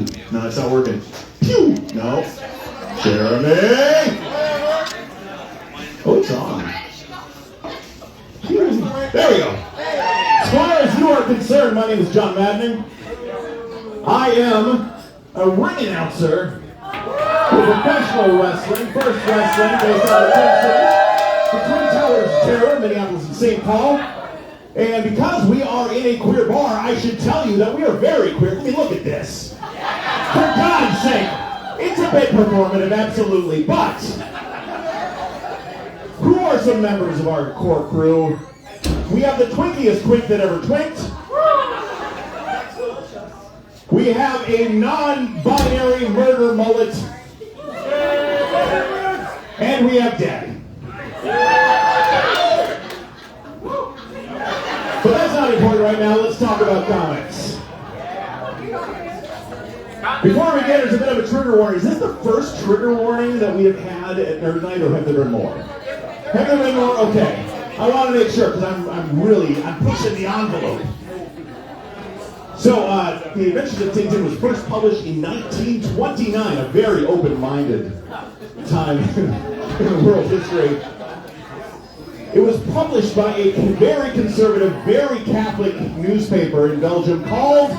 Pew! No, it's not working. Pew! No. Jeremy! Oh, it's on. Pew! There we go. As far as you are concerned, my name is John Madden. I am a ring announcer for professional wrestling, First Wrestling, based out of Tintin, the Twin Towers Terror, Minneapolis and St. Paul. And because we are in a queer bar, I should tell you that we are very queer. Let me look at this. For God's sake, it's a bit performative, absolutely, but who are some members of our core crew? We have the twinkiest twink that ever twinked. We have a non-binary murder mullet. And we have Daddy. But that's not important right now. Let's talk about comics. Before we get, there's a bit of a trigger warning. Is this the first trigger warning that we have had at Nerd Night, or have there been more? Have there been more? Okay. I want to make sure, because I'm pushing the envelope. So, The Adventures of Tintin was first published in 1929, a very open-minded time in world history. It was published by a very conservative, very Catholic newspaper in Belgium called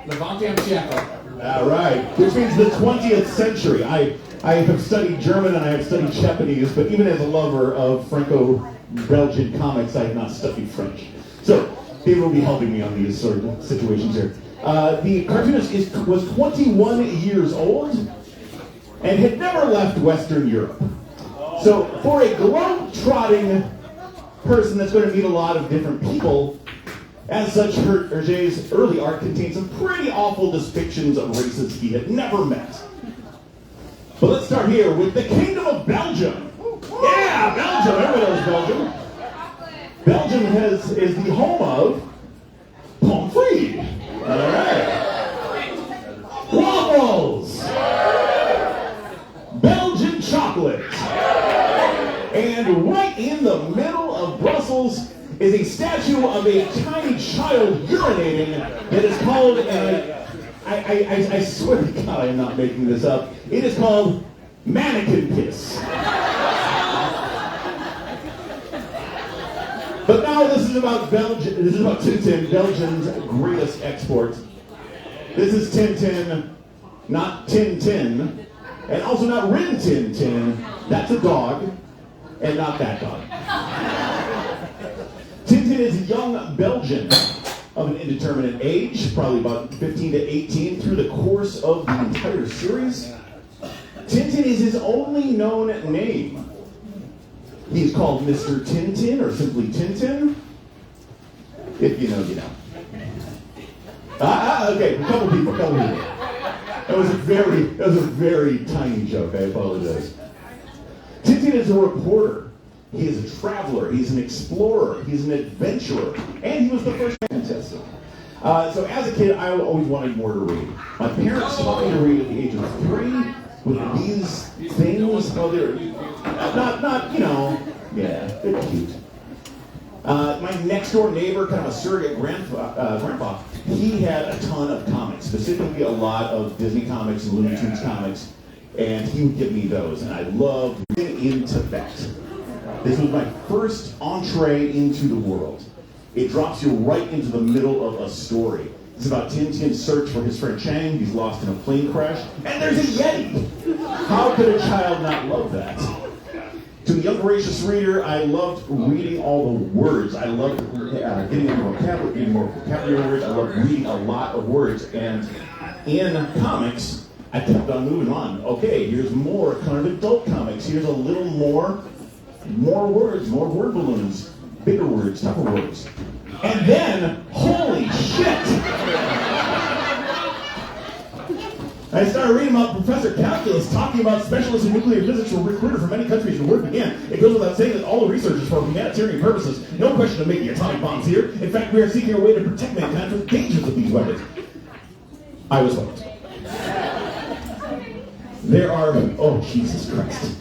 Levante Amchiaco. All right, which means the 20th century. I have studied German and I have studied Japanese, but even as a lover of Franco-Belgian comics, I have not studied French. So, David will be helping me on these sort of situations here. The cartoonist was 21 years old and had never left Western Europe. So for a globe-trotting person that's going to meet a lot of different people, as such, Hergé's early art contains some pretty awful depictions of races he had never met. But let's start here with the Kingdom of Belgium. Yeah, Belgium, everyone knows Belgium. Belgium is the home of pommes frites. All right. Waffles. Belgian chocolate. And right in the middle of Brussels is a statue of a tiny child urinating that is called, I swear to God I am not making this up, it is called mannequin piss. But now this is about Belgium. This is about Tintin, Belgium's greatest export. This is Tintin, not Tintin, and also not Rin Tin Tin. That's a dog, and not that dog. Tintin is a young Belgian of an indeterminate age, probably about 15 to 18, through the course of the entire series. Tintin is his only known name. He's called Mr. Tintin, or simply Tintin. If you know, you know. Okay, a couple people. That was a very tiny joke, I apologize. Tintin is a reporter. He is a traveler. He's an explorer. He's an adventurer. And he was the first fantastic. So as a kid, I always wanted more to read. My parents taught me to read at the age of 3 with these things. Well, they're not, yeah, they're cute. My next door neighbor, kind of a surrogate grandpa, he had a ton of comics, specifically a lot of Disney comics and Looney Tunes comics, and he would give me those, and I loved getting in Tibet. This was my first entree into the world. It drops you right into the middle of a story. It's about Tintin's search for his friend Chang. He's lost in a plane crash, and there's a Yeti. How could a child not love that? To a young voracious reader, I loved reading all the words. I loved getting more vocabulary words. I loved reading a lot of words. And in comics, I kept on moving on. Okay, here's more kind of adult comics. Here's a little more words, more word balloons, bigger words, tougher words. And then, holy shit! I started reading about Professor Calculus talking about specialists in nuclear physics were recruited from many countries and where it began. It goes without saying that all the research is for humanitarian purposes. No question of making atomic bombs here. In fact, we are seeking a way to protect mankind from the dangers of these weapons. I was hooked. There are, oh Jesus Christ.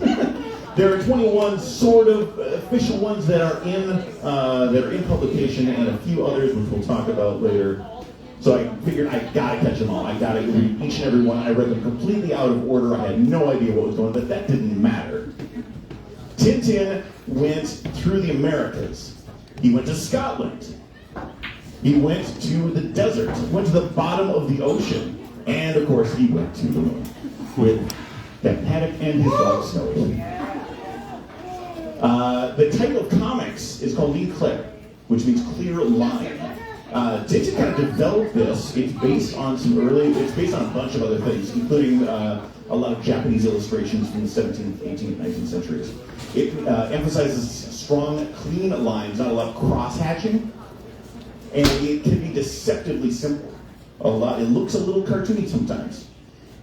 There are 21 sort of official ones that are in publication, and a few others which we'll talk about later. So I figured I gotta catch them all. I gotta read each and every one. I read them completely out of order. I had no idea what was going on, but that didn't matter. Tintin went through the Americas. He went to Scotland. He went to the desert, went to the bottom of the ocean, and of course he went to the moon with Captain Haddock and his dog Snowy. The title of comics is called Ligne Claire, which means clear line. Tintin kind of developed this. It's based on a bunch of other things, including a lot of Japanese illustrations from the 17th, 18th, 19th centuries. It emphasizes strong, clean lines, not a lot of cross-hatching, and it can be deceptively simple. It looks a little cartoony sometimes,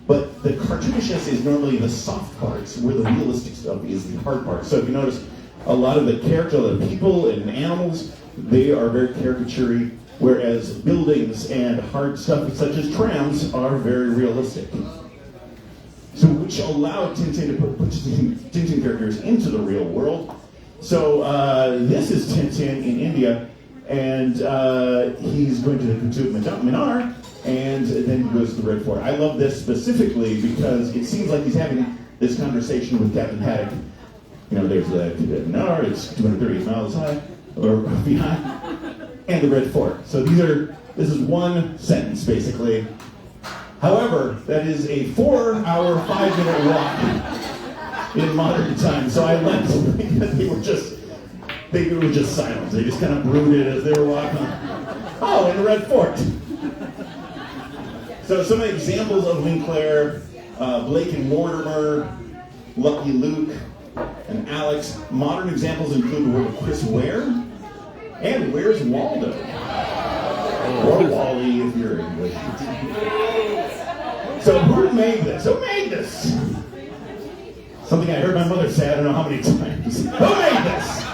but the cartoonishness is normally the soft parts, where the realistic stuff is the hard part. So if you notice, a lot of the people and animals, they are very caricature-y, whereas buildings and hard stuff such as trams are very realistic. So which allowed Tintin to put Tintin characters into the real world. So this is Tintin in India, and he's going to the Qutub Minar, and then he goes to the Red Fort. I love this specifically because it seems like he's having this conversation with Captain Haddock. You know, there's the Minar, it's 238 miles high, or behind, and the Red Fort. So this is one sentence, basically. However, that is a 4-hour, 5-minute walk in modern times. So I left because they were just silent. They just kind of brooded as they were walking. Oh, and the Red Fort. So some examples of Ligne Claire, Blake and Mortimer, Lucky Luke, and Alex. Modern examples include the word Chris Ware and Where's Waldo? Or Wally if you're English. So who made this? Who made this? Something I heard my mother say, I don't know how many times. Who made this?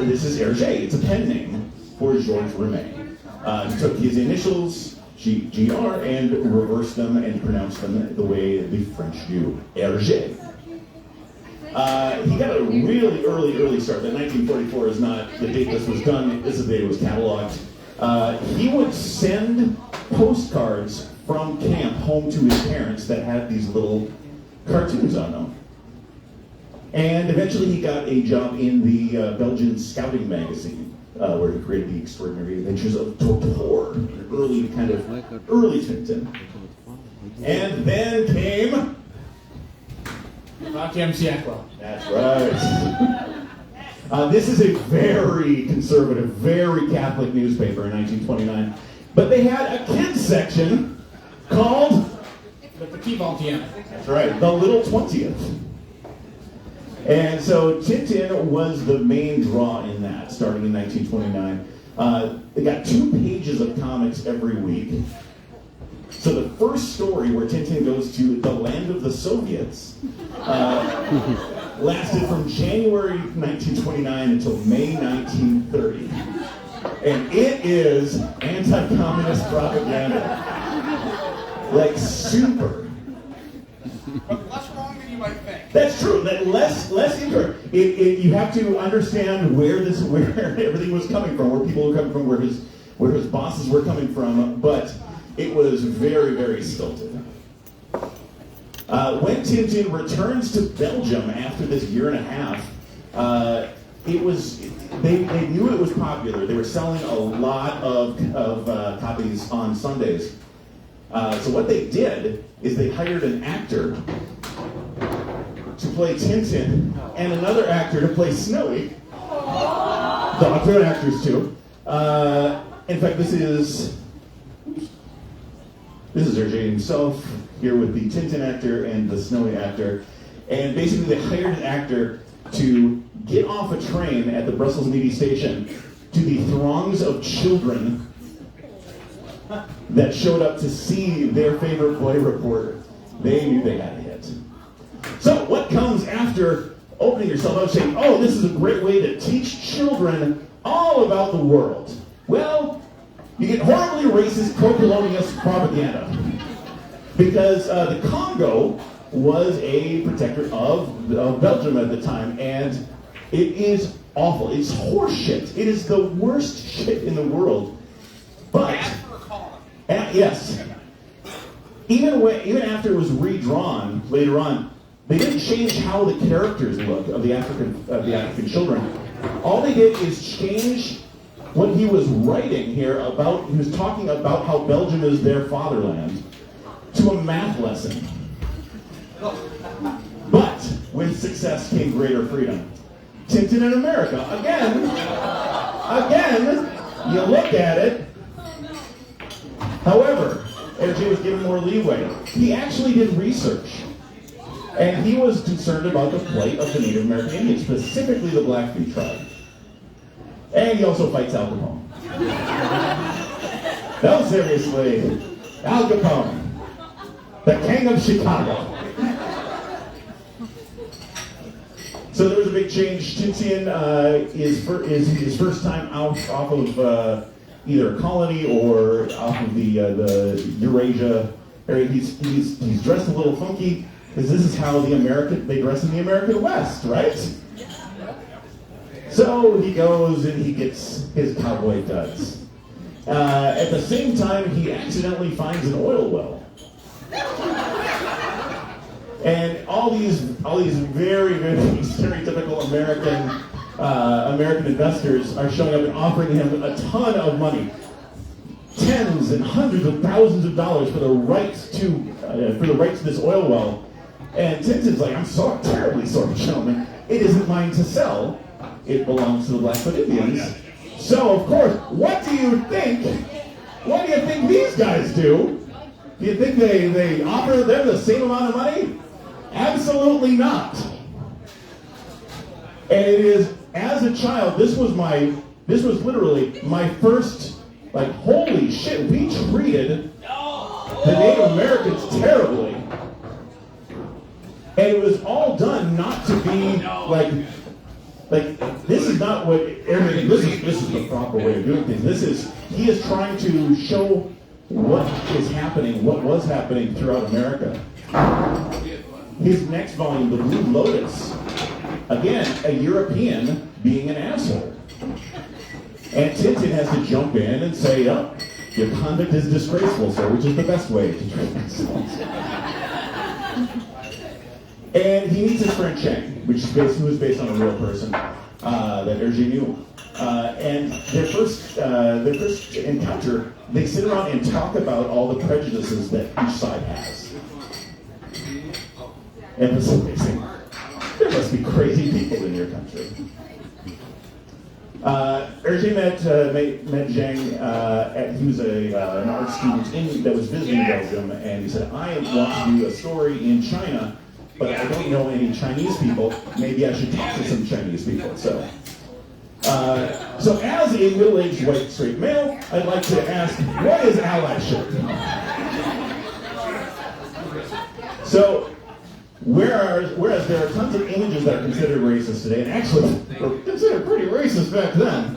This is Hergé. It's a pen name for Georges Rimet. He took his initials, GR, and reversed them and pronounced them the way the French do. Hergé. He got a really early start. That 1944 is not the date this was done. This is the date it was cataloged. He would send postcards from camp home to his parents that had these little cartoons on them. And eventually he got a job in the Belgian scouting magazine, where he created the extraordinary adventures of Tortor, an early Tintin. And then came... Le 20e siècle. That's right. This is a very conservative, very Catholic newspaper in 1929. But they had a kids section called... Le Petit 20e. That's right, the Little 20th. And so Tintin was the main draw in that, starting in 1929. They got 2 pages of comics every week. So the first story, where Tintin goes to the land of the Soviets, lasted from January 1929 until May 1930. And it is anti-communist propaganda. Like super. But less wrong than you might think. That's true. That less incorrect. You have to understand where everything was coming from, where people were coming from, where his bosses were coming from. But it was very, very stilted. When Tintin returns to Belgium after this year and a half, they knew it was popular. They were selling a lot of copies on Sundays. So what they did is they hired an actor to play Tintin and another actor to play Snowy. Doctor actors too. In fact, this is Hergé himself here with the Tintin actor and the Snowy actor. And basically they hired an actor to get off a train at the Brussels Midi station to the throngs of children that showed up to see their favorite boy reporter. They knew they had a hit. So what comes after opening yourself up saying, oh, this is a great way to teach children all about the world? Well, you get horribly racist pro-colonialist propaganda. Because the Congo was a protectorate of Belgium at the time, and it is awful. It's horse shit. It is the worst shit in the world. But, After a column. yes, even after it was redrawn later on, they didn't change how the characters look of the African children. All they did is change what he was writing here about. He was talking about how Belgium is their fatherland to a math lesson. But with success came greater freedom. Tintin in America. Again, you look at it. However, Hergé was given more leeway. He actually did research. And he was concerned about the plight of the Native American Indians, specifically the Blackfeet tribe. And he also fights Al Capone. No, seriously, Al Capone, the king of Chicago. So there was a big change. Tintin is his first time out off of either a colony or off of the Eurasia area. He's dressed a little funky, because this is how they dress in the American West, right? So he goes and he gets his cowboy duds. At the same time, he accidentally finds an oil well. And all these very, very stereotypical American investors are showing up and offering him a ton of money, tens and hundreds of thousands of dollars for the rights to this oil well. And Tintin's like, I'm so terribly sorry, gentlemen. It isn't mine to sell. It belongs to the Blackfoot Indians. So, of course, what do you think? What do you think these guys do? Do you think they offer them the same amount of money? Absolutely not. And it is, as a child, this was literally my first, like, holy shit, we treated the Native Americans terribly. And it was all done not to be like this is not what everything. This is the proper way of doing things. He is trying to show what is happening, what was happening throughout America. His next volume, The Blue Lotus, again, a European being an asshole. And Tintin has to jump in and say, oh, your conduct is disgraceful, sir, which is the best way to treat themselves. And he meets his friend Cheng, who was based on a real person that Hergé knew. And their first encounter, they sit around and talk about all the prejudices that each side has. Emphasizing, there must be crazy people in your country. Hergé met Zhang. He was an art student that was visiting Belgium, and he said, I want to do a story in China, but I don't know any Chinese people. Maybe I should talk to some Chinese people. So as a middle-aged white straight male, I'd like to ask, what is allyship? So, whereas there are tons of images that are considered racist today, and actually were considered pretty racist back then,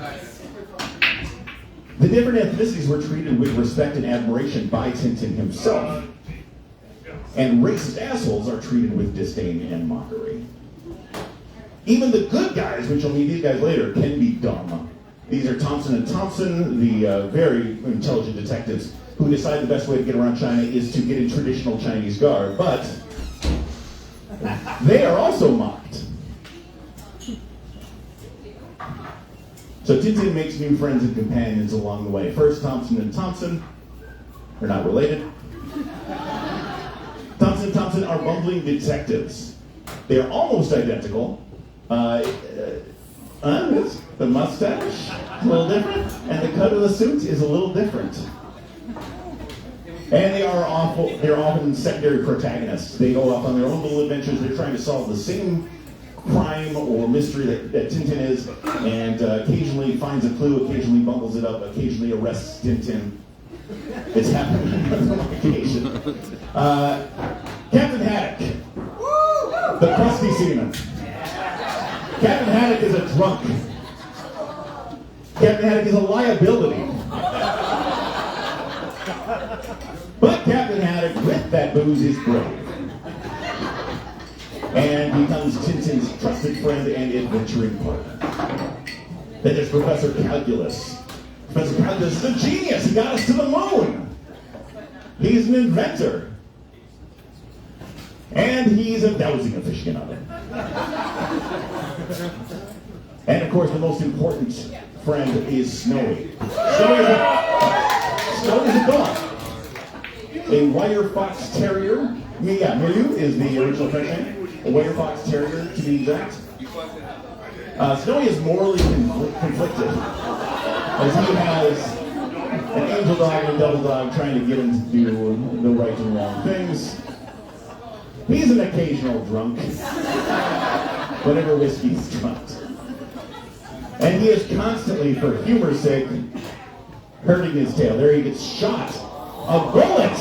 the different ethnicities were treated with respect and admiration by Tintin himself. And racist assholes are treated with disdain and mockery. Even the good guys, which you'll meet these guys later, can be dumb. These are Thompson and Thompson, the very intelligent detectives who decide the best way to get around China is to get in traditional Chinese garb, but they are also mocked. So Tintin makes new friends and companions along the way. First, Thompson and Thompson. They're not related. Thompson and Thompson are bumbling detectives. They are almost identical. The mustache, a little different, and the cut of the suit is a little different. And they're often secondary protagonists. They go off on their own little adventures. They're trying to solve the same crime or mystery that Tintin is, and occasionally finds a clue, occasionally bumbles it up, occasionally arrests Tintin. It's happened on occasion. Captain Haddock, the crusty seaman. Captain Haddock is a drunk. Captain Haddock is a liability. But Captain Haddock, with that booze, is brave. And becomes Tintin's trusted friend and adventuring partner. Then there's Professor Calculus, But this is a genius. He got us to the moon. He's an inventor. And he's a dowsing aficionado. And of course, the most important friend is Snowy. Snowy's a dog. A wire fox terrier. Milu is the original French name. A wire fox terrier, to be exact. Snowy is morally conflicted, as he has an angel dog and a devil dog trying to get him to do the right and wrong things. He's an occasional drunk, whenever whiskey's drunk. And he is constantly, for humor's sake, hurting his tail. There he gets shot. A bullet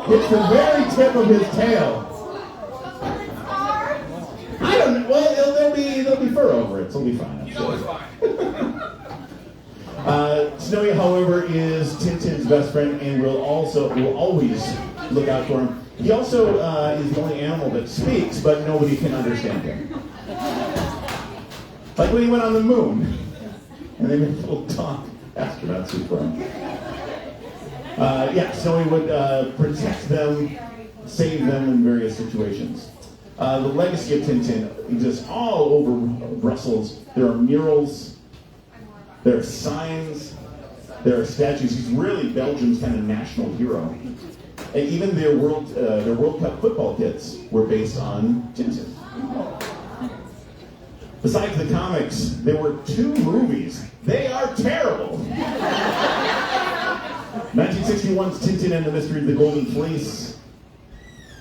hits the very tip of his tail. I don't know. Well, there'll be fur over it, so it'll be fine. I'm sure. Snowy, however, is Tintin's best friend and will always look out for him. He also is the only animal that speaks, but nobody can understand him. Like when he went on the moon, and they made little talk astronauts speak for him. Snowy would protect them, save them in various situations. The legacy of Tintin exists all over Brussels. There are murals, there are signs, there are statues. He's really Belgium's kind of national hero. And even their World Cup football kits were based on Tintin. Besides the comics, there were 2 movies. They are terrible. 1961's Tintin and the Mystery of the Golden Fleece.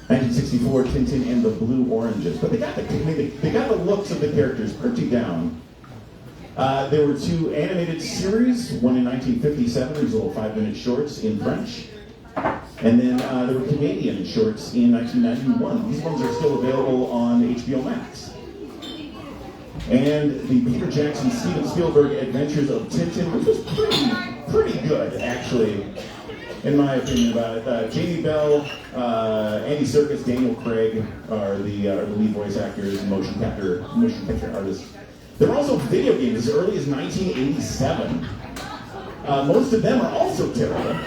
1964, Tintin and the Blue Oranges. But they got the looks of the characters pretty down. There were 2 animated series, one in 1957, these little 5-minute shorts in French. And then there were Canadian shorts in 1991. These ones are still available on HBO Max. And the Peter Jackson, Steven Spielberg Adventures of Tintin, which was pretty good, actually, in my opinion about it. Jamie Bell, Andy Serkis, Daniel Craig are the lead voice actors and motion picture artists. There were also video games as early as 1987. Most of them are also terrible.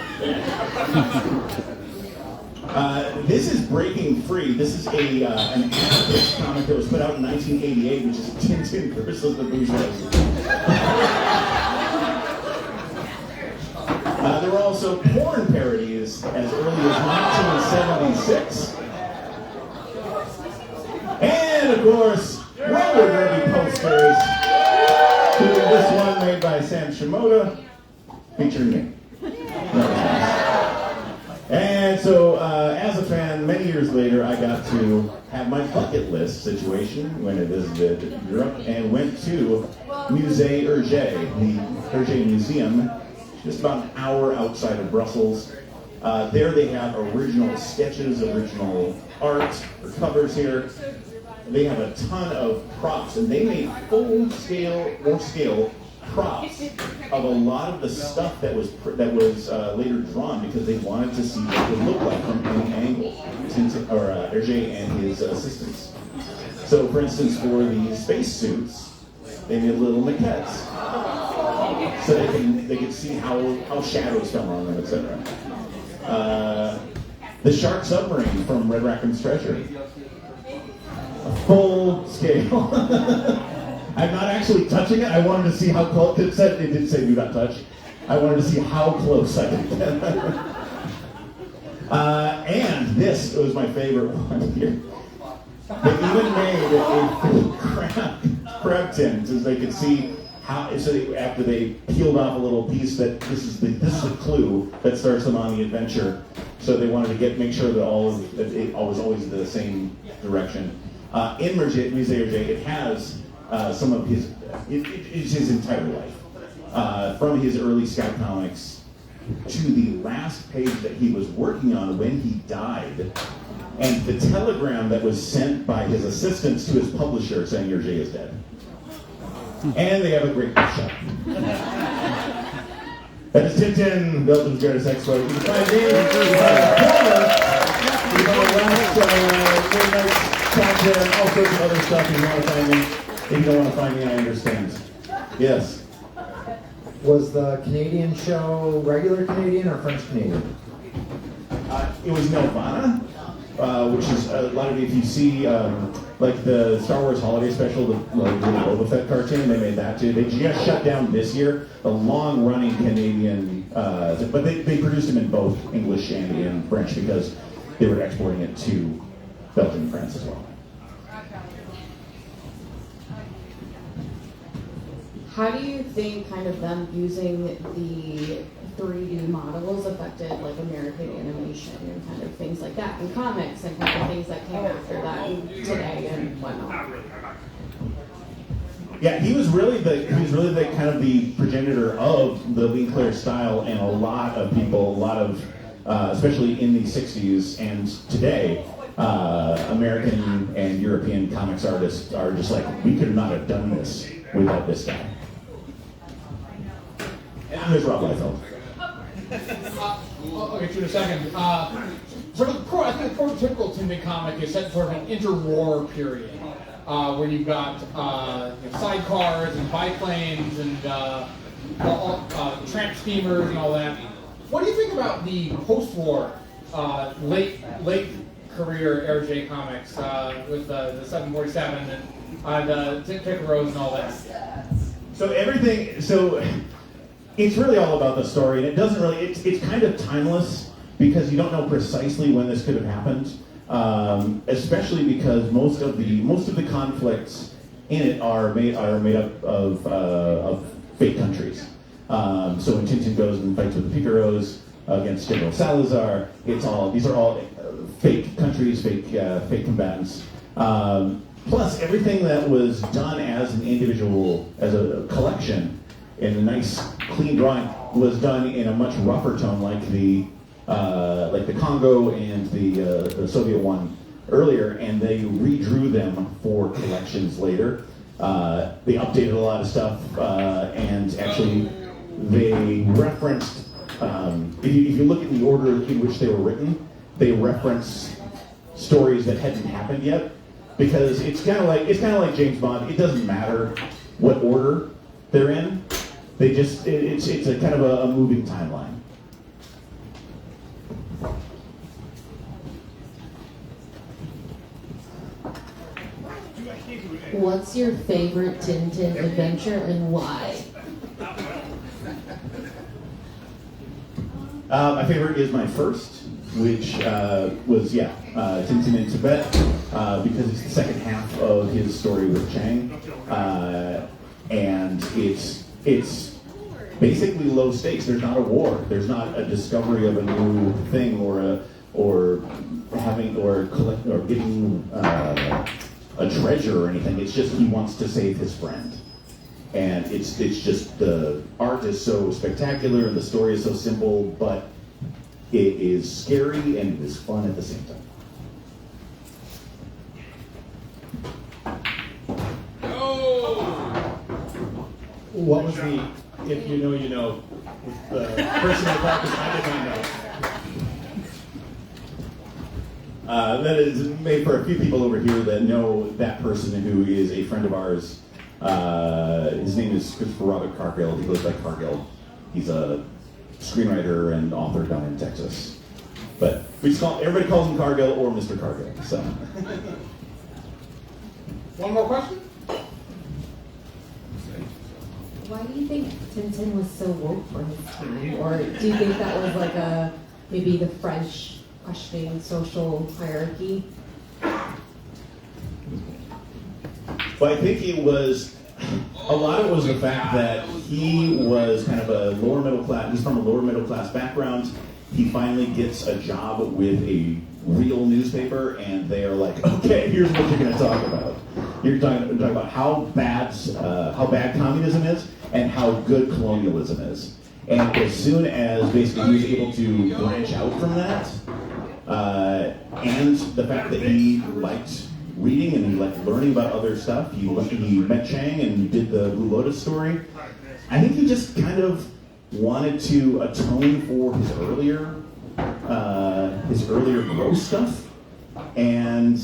This is Breaking Free. This is an anarchist comic that was put out in 1988, which is Tintin versus the Bourgeoisie. There were also porn parodies as early as 1976. And, of course, roller derby posters. Including this one made by Sam Shimoda, featuring me. And so, as a fan, many years later, I got to have my bucket list situation when I visited Europe and went to Musée Hergé, the Hergé Museum, just about an hour outside of Brussels. There they have original sketches, original art, or covers here. They have a ton of props, and they made full-scale props of a lot of the stuff that was later drawn because they wanted to see what it would look like from any angle. Hergé and his assistants. So, for instance, for the spacesuits, they made little maquettes so they could see how shadows fell on them, etc. The Shark submarine from Red Rackham's Treasure, a full scale. I'm not actually touching it. I wanted to see how close. It did say do not touch. I wanted to see how close I could get. And this was my favorite one here. They even made a crab tin so they could see how. So after they peeled off a little piece, that this is the clue that starts them on the adventure. So they wanted to make sure that it was always the same direction. In Musée Hergé, it has some of his entire life, from his early Scout comics to the last page that he was working on when he died, and the telegram that was sent by his assistants to his publisher saying Hergé is dead. And they have a great shot. That is Tintin, Belgium's greatest exploit. You can find me in the corner. You can last chapter and all sorts of other stuff if you want to find me. If you don't want to find me, I understand. Yes. Was the Canadian show regular Canadian or French Canadian? It was Nelvana, which is a lot of, if you see like the Star Wars Holiday Special, the little Boba Fett cartoon, they made that too. They just shut down this year a long-running Canadian, but they produced them in both English and in French because they were exporting it to Belgium and France as well. How do you think kind of them using the 3D models affected like American animation and kind of things like that, and comics and kind of things that came after that and today and whatnot? Yeah, he was really the kind of the progenitor of the Linkler style, and a lot of people, especially in the '60s and today, American and European comics artists are just like, we could not have done this without this guy. And there's Rob Liefeld. I'll get you in a second. Sort of, I think the prototypical Tintin comic is set in sort of an interwar period, where you've got sidecars and biplanes and tramp steamers and all that. What do you think about the post-war, late career Air J comics with the 747 and the Picaros and all that? It's really all about the story, and it doesn't really. It's kind of timeless because you don't know precisely when this could have happened, especially because most of the conflicts in it are made up of fake countries. So when Tintin goes and fights with the Picaros against General Salazar, these are all fake countries, fake combatants. Plus, everything that was done as an individual, as a collection, in a nice, clean drawing, was done in a much rougher tone, like the Congo and the Soviet one earlier, and they redrew them for collections later. They updated a lot of stuff, and actually, they referenced. If you look at the order in which they were written, they reference stories that hadn't happened yet, because it's kind of like James Bond. It doesn't matter what order they're in. It's a kind of a moving timeline. What's your favorite Tintin adventure and why? My favorite is my first, which was Tintin in Tibet, because it's the second half of his story with Chang, and it's basically low stakes. There's not a war. There's not a discovery of a new thing or getting a treasure or anything. It's just he wants to save his friend, and it's just the art is so spectacular and the story is so simple, but it is scary and it is fun at the same time. What was the "if you know, you know" with the person that practiced? I did not know. That is made for a few people over here that know that person, who is a friend of ours. His name is Christopher Robert Cargill. He goes by Cargill. He's a screenwriter and author down in Texas. But everybody calls him Cargill or Mr. Cargill. So. One more question? Why do you think Tintin was so woke for his time? Or do you think that was like maybe the French questioning social hierarchy? Well, I think a lot of it was the fact that he was kind of a lower middle class, he's from a lower middle class background. He finally gets a job with a real newspaper, and they are like, okay, here's what you're going to talk about. You're talking about how bad communism is and how good colonialism is. And as soon as basically he was able to branch out from that, and the fact that he liked reading and he liked learning about other stuff, he met Chang and did the Blue Lotus story. I think he just kind of wanted to atone for his earlier gross stuff, and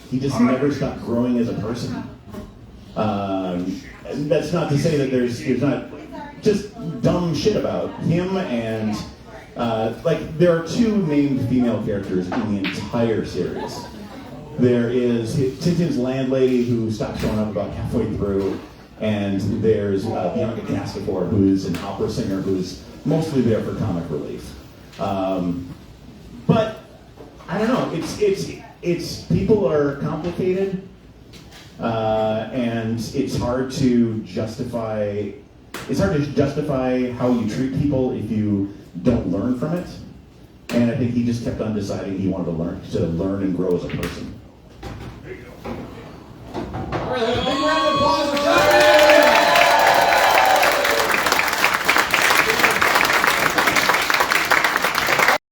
he just never stopped growing as a person. And that's not to say that there's not just dumb shit about him and like there are two named female characters in the entire series. There is Tintin's landlady who stops showing up about halfway through, and there's Bianca Castafor, who's an opera singer who's mostly there for comic relief. But I don't know. It's people are complicated, and it's hard to justify. It's hard to justify how you treat people if you don't learn from it. And I think he just kept on deciding he wanted to learn and grow as a person. All right, big round